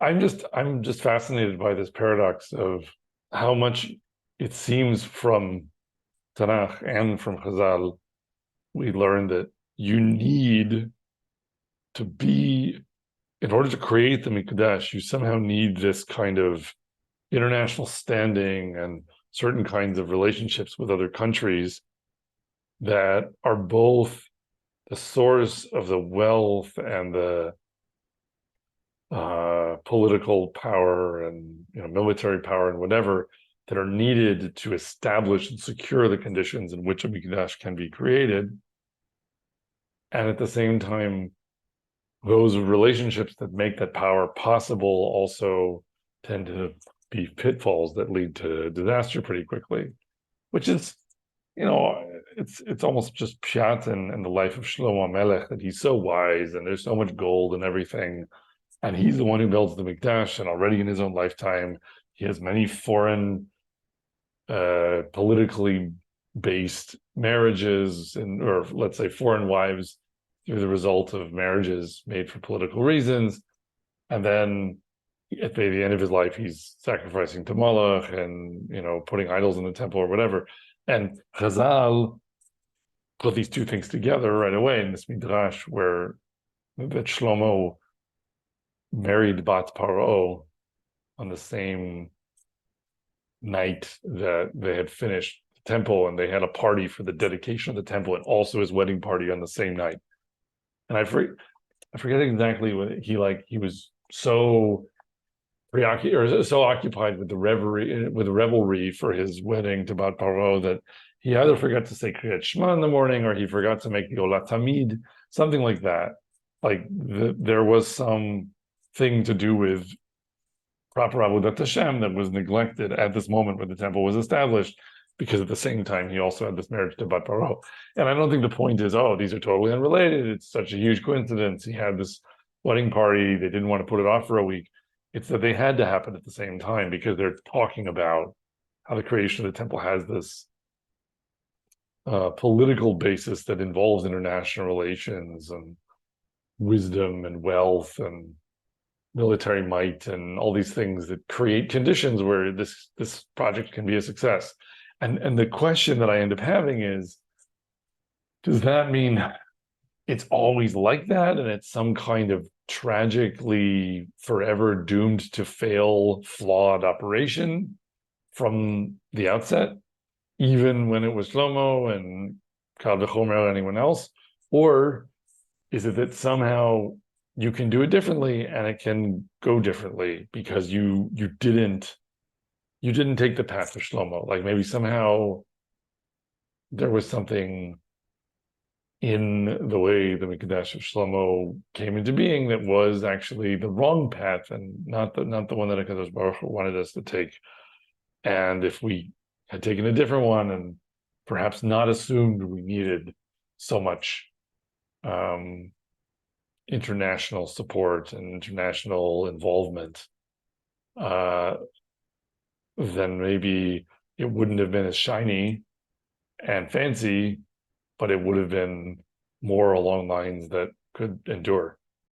I'm just fascinated by this paradox of how much it seems from Tanakh and from Chazal we learn that you need to be, in order to create the Mikdash, you somehow need this kind of international standing and certain kinds of relationships with other countries that are both the source of the wealth and the political power and military power and whatever that are needed to establish and secure the conditions in which a mikdash can be created, and at the same time, those relationships that make that power possible also tend to be pitfalls that lead to disaster pretty quickly, which is, it's almost just pshat in the life of Shlomo Melech that he's so wise and there's so much gold and everything. And he's the one who builds the Mikdash, and already in his own lifetime, he has many foreign, politically based marriages, or let's say foreign wives, through the result of marriages made for political reasons. And then at the end of his life, he's sacrificing to Moloch and putting idols in the temple or whatever. And Chazal put these two things together right away in this midrash where that Shlomo married Bat Paro on the same night that they had finished the temple, and they had a party for the dedication of the temple and also his wedding party on the same night. And I forget exactly what he was so preoccupied or so occupied with the revelry for his wedding to Bat Paro that he either forgot to say Kriyat Shema in the morning or he forgot to make the Olat Tamid, something like that. There was some thing to do with proper Avodat Hashem that was neglected at this moment when the temple was established, because at the same time he also had this marriage to Bat Paro. And I don't think the point is, oh, these are totally unrelated. It's such a huge coincidence. He had this wedding party. They didn't want to put it off for a week. It's that they had to happen at the same time because they're talking about how the creation of the temple has this political basis that involves international relations and wisdom and wealth and military might and all these things that create conditions where this project can be a success. And the question that I end up having is, does that mean it's always like that and it's some kind of tragically forever doomed to fail, flawed operation from the outset, even when it was Shlomo and Kal v'chomer or anyone else? Or is it that somehow you can do it differently and it can go differently because you didn't take the path of Shlomo? Like maybe somehow there was something in the way the Mikdash of Shlomo came into being that was actually the wrong path and not the one that HaKadosh Baruch Hu wanted us to take. And if we had taken a different one and perhaps not assumed we needed so much international support and international involvement, then maybe it wouldn't have been as shiny and fancy, but it would have been more along lines that could endure.